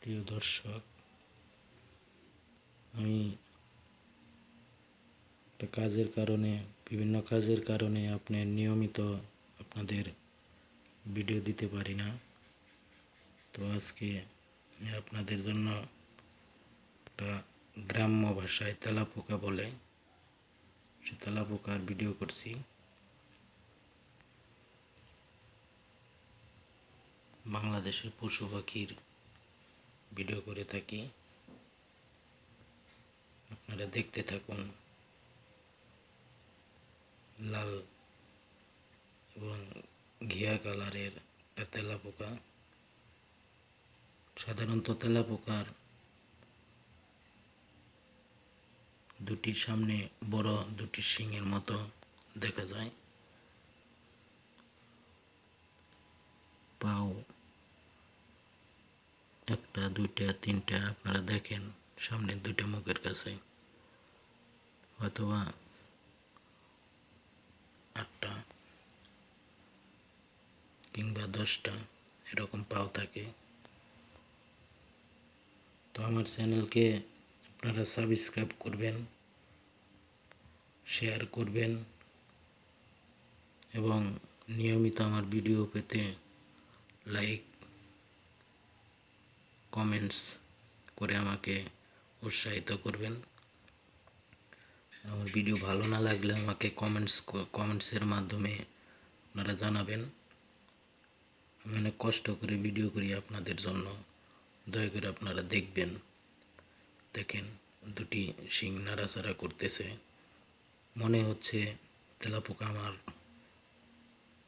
প্রিয় দর্শক, আমি বিভিন্ন কাজের কারণে আপনার নিয়মিত আপনাদের ভিডিও দিতে পারি না। তো আজকে আমি আপনাদের জন্য একটা গ্রাম্য ভাষায় তেলাপোকা বলে সে তেলাপোকার ভিডিও করছি। বাংলাদেশের পশু পাখির ভিডিও করে থাকি, আপনারা দেখতে থাকুন। লাল এবং ঘিয়া কালারের একটা তেলাপোকা। সাধারণত তেলাপোকার দুটি সামনে বড় দুটি শিংয়ের মতো দেখা যায়। পাও একটা, দুইটা, তিনটা আপনারা দেখেন সামনের দুইটা মুখের কাছে, অথবা 8টা কিংবা 10টা এরকম পাও থাকে। তো আমার চ্যানেলকে আপনারা সাবস্ক্রাইব করবেন, শেয়ার করবেন এবং নিয়মিত আমার ভিডিও পেতে লাইক কমেন্টস করে আমাকে উৎসাহিত করবেন। আমার ভিডিও ভালো না লাগলে আমাকে কমেন্টসের মাধ্যমে আপনারা জানাবেন। আমি অনেক কষ্ট করে ভিডিও করি আপনাদের জন্য, দয়া করে আপনারা দেখবেন। দেখেন দুটি শিং নাড়াচাড়া করতেছে, মনে হচ্ছে তেলাপোকা আমার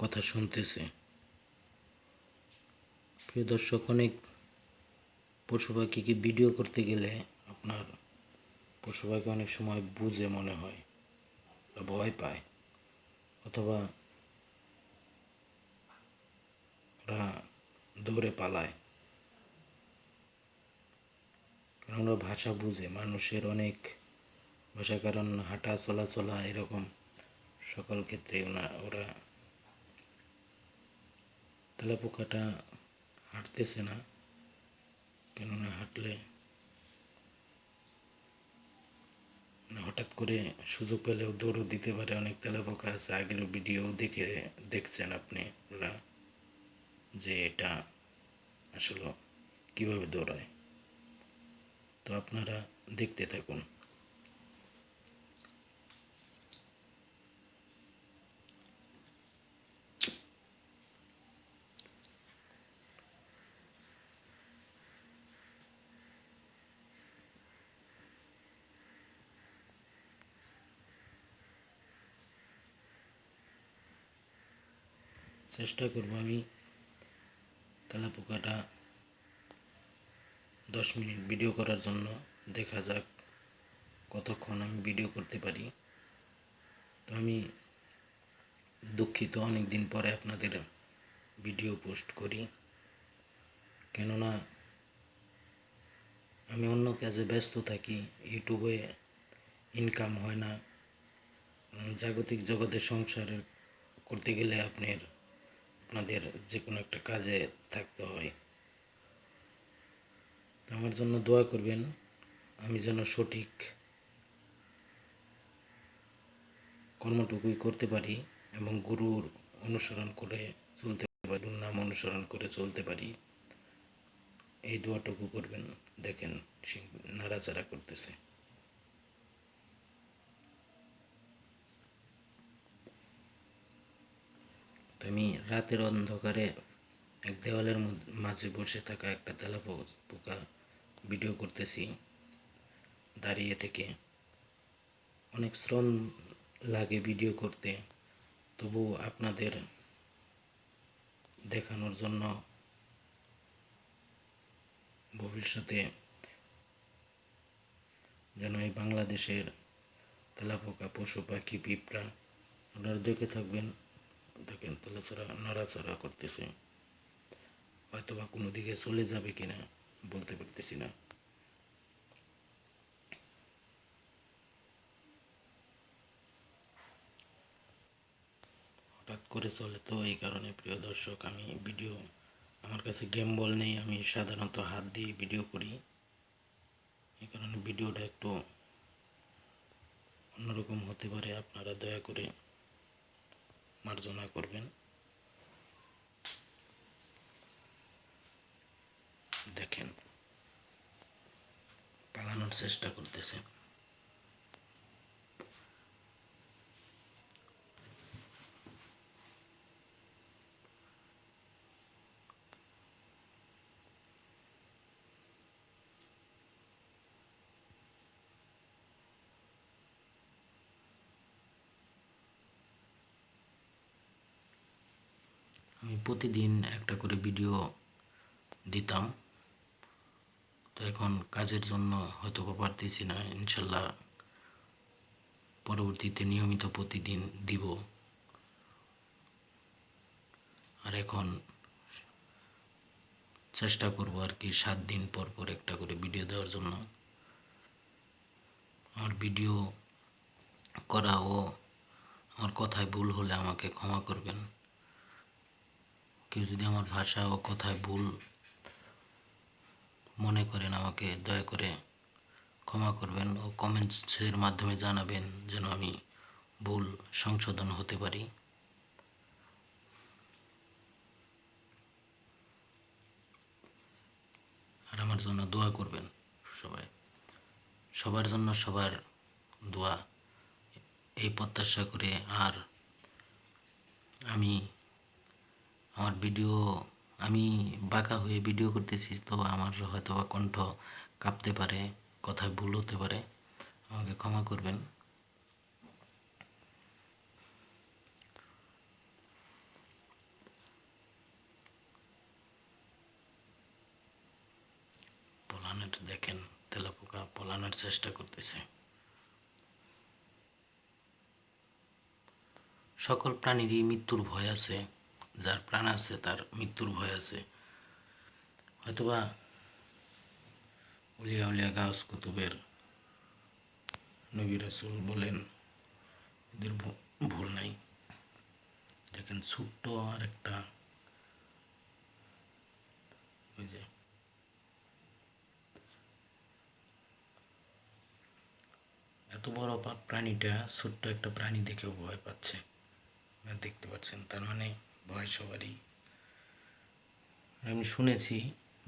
কথা শুনতেছে। প্রিয় দর্শক, অনেক পশু পাখিকে ভিডিও করতে গেলে আপনার পশু পাখি অনেক সময় বুঝে মনে হয়, ভয় পায়, অথবা ওরা দৌড়ে পালায়। কারণ ওরা ভাষা বুঝে, মানুষের অনেক ভাষা, কারণ হাঁটা চলাচলা এরকম সকল ক্ষেত্রে ওরা তেলাপোকাটা হাঁটতেছে না, কেননা হাঁটলে হঠাৎ করে সুযোগ পেলেও দৌড়ও দিতে পারে। অনেক তেলাপোকা আছে, আগের ভিডিও দেখছেন আপনি ওরা, যে এটা আসলে কিভাবে দৌড়ায়। তো আপনারা দেখতে থাকুন। চেষ্টা করব আমি তেলাপোকাটা 10 মিনিট ভিডিও করার জন্য। দেখা যাক কতক্ষণ আমি ভিডিও করতে পারি। তো আমি দুঃখিত, অনেক দিন পরে আপনাদের ভিডিও পোস্ট করি, কেননা আমি অন্য কাজে ব্যস্ত থাকি। ইউটিউবে ইনকাম হয় না। জাগতিক জগতে সংসার করতে গেলে আপনাদের যে কোনো একটা কাজে থাকতে হয়। তো আমার জন্য দোয়া করবেন, আমি যেন সঠিক কর্মটুকুই করতে পারি এবং গুরুর অনুসরণ করে চলতে পারি, নাম অনুসরণ করে চলতে পারি। এই দোয়াটুকু করবেন। দেখেন নাড়াচাড়া করতেছে। আমি রাতের অন্ধকারে এক দেওয়ালের মাঝে বসে থাকা একটা তেলাপোকা ভিডিও করতেছি দাঁড়িয়ে থেকে। অনেক শ্রম লাগে ভিডিও করতে, তবু আপনাদের দেখানোর জন্য ভবিষ্যতে যেন এই বাংলাদেশের তেলাপোকা, পশু পাখি, পিঁপড়া আপনারা দেখে থাকবেন। দেখেন নাড়াচাড়া করতেছে, হয়তো বা কোনো দিকে চলে যাবে কিনা বলতে পারতেছি না। হঠাৎ করে চলে, তো এই কারণে প্রিয় দর্শক আমি ভিডিও আমার কাছে গেম বল নেই, আমি সাধারণত হাত দিয়ে ভিডিও করি, এই কারণে ভিডিওটা একটু অন্যরকম হতে পারে। আপনারা দয়া করে মার্জনা করবেন। দেখেন পালানোর চেষ্টা করতেছে। আমি প্রতিদিন একটা করে ভিডিও দিতাম, তো এখন কাজের জন্য হয়তো পারতেছি না। ইনশাল্লাহ পরবর্তীতে নিয়মিত প্রতিদিন দিব। আর এখন চেষ্টা করব আর কি 7 দিন পর পর একটা করে ভিডিও দেওয়ার জন্য। আমার ভিডিও করা ও আমার কথায় ভুল হলে আমাকে ক্ষমা করবেন। কেউ যদি আমার ভাষা ও কথায় ভুল মনে করেন আমাকে দয়া করে ক্ষমা করবেন ও কমেন্টসের মাধ্যমে জানাবেন যেন আমি ভুল সংশোধন হতে পারি। আর আমার জন্য দোয়া করবেন সবাই, সবার জন্য সবার দোয়া এই প্রত্যাশা করে। আর আমার ভিডিও আমি বাঁকা হয়ে ভিডিও করতেছি, তো আমার হয়তো বা কণ্ঠ কাঁপতে পারে, কথায় ভুল হতে পারে, আমাকে ক্ষমা করবেন। দেখেন তেলাপোকা পলানোর চেষ্টা করতেছে। সকল প্রাণীরই মৃত্যুর ভয় আছে, যার প্রাণ আছে তার মৃত্যুর ভয় আছে। হয়তোবা উলিয়া উলিয়া গাউস কুতুবের নবী রাসূল বলেন, এদের ভুল নাই। দেখেন ছোট্ট আর একটা ওই যে এত বড় প্রাণীটা ছোট্ট একটা প্রাণী দেখেও ভয় পাচ্ছে, দেখতে পাচ্ছেন। তার মানে ভয় সবারই। আমি শুনেছি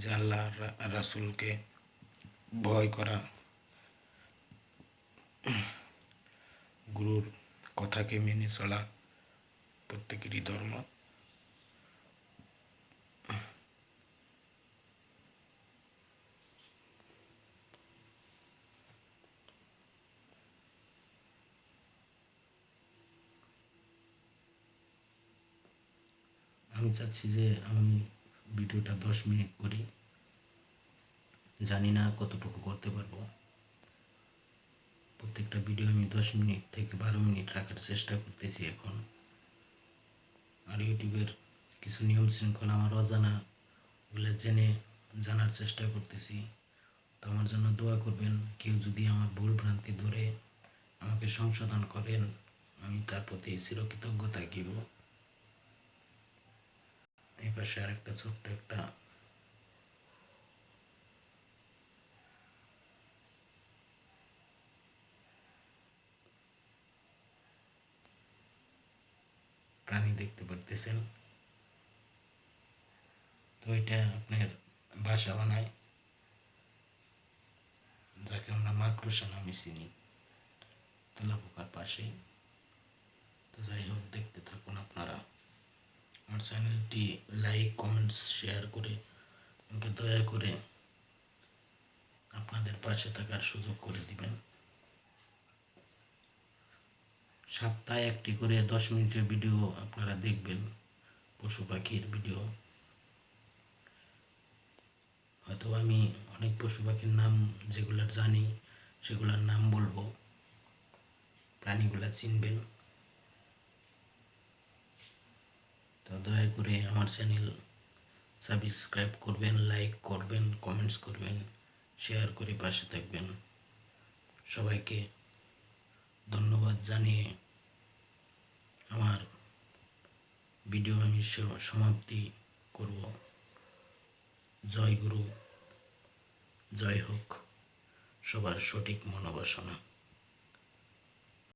যে আল্লাহ রাসূলকে ভয় করা, গুরুর কথাকে মেনে চলা প্রত্যেকেরই ধর্ম। আমি চাচ্ছি যে আমি ভিডিওটা 10 মিনিট করি, জানি না কতটুকু করতে পারবো। প্রত্যেকটা ভিডিও আমি 10 মিনিট থেকে 12 মিনিট রাখার চেষ্টা করতেছি এখন। আর ইউটিউবের কিছু নিয়ম শৃঙ্খলা আমার অজানা, ওগুলো জানার চেষ্টা করতেছি। তো আমার জন্য দোয়া করবেন। কেউ যদি আমার ভুল ভ্রান্তি ধরে আমাকে সংশোধন করেন, আমি তার প্রতি চিরকৃতজ্ঞ থাকিব। এই পাশে আর একটা ছোট্ট একটা প্রাণী দেখতে পারতেছেন। তো এটা আপনার বাসা বানায়, যাকে আমরা মাকড়সা নামে চিনি, তেলাপোকার পাশেই। তো যাই হোক, দেখতে থাকুন আপনারা। আমার চ্যানেলটি লাইক কমেন্টস শেয়ার করে আমাকে দয়া করে আপনাদের পাশে থাকার সুযোগ করে দিবেন। সপ্তাহে একটি করে 10 মিনিটের ভিডিও আপনারা দেখবেন, পশু পাখির ভিডিও। হয়তো আমি অনেক পশু পাখির নাম যেগুলো জানি সেগুলোর নাম বলবো, প্রাণীগুলো চিনবেন। তো দয়া করে আমার চ্যানেল সাবস্ক্রাইব করবেন, লাইক করবেন, কমেন্টস করবেন, শেয়ার করে পাশে থাকবেন। সবাইকে ধন্যবাদ জানিয়ে আমার ভিডিও আমি সমাপ্তি করব। জয় গুরু, জয় হোক সবার সঠিক মনোবাসনা।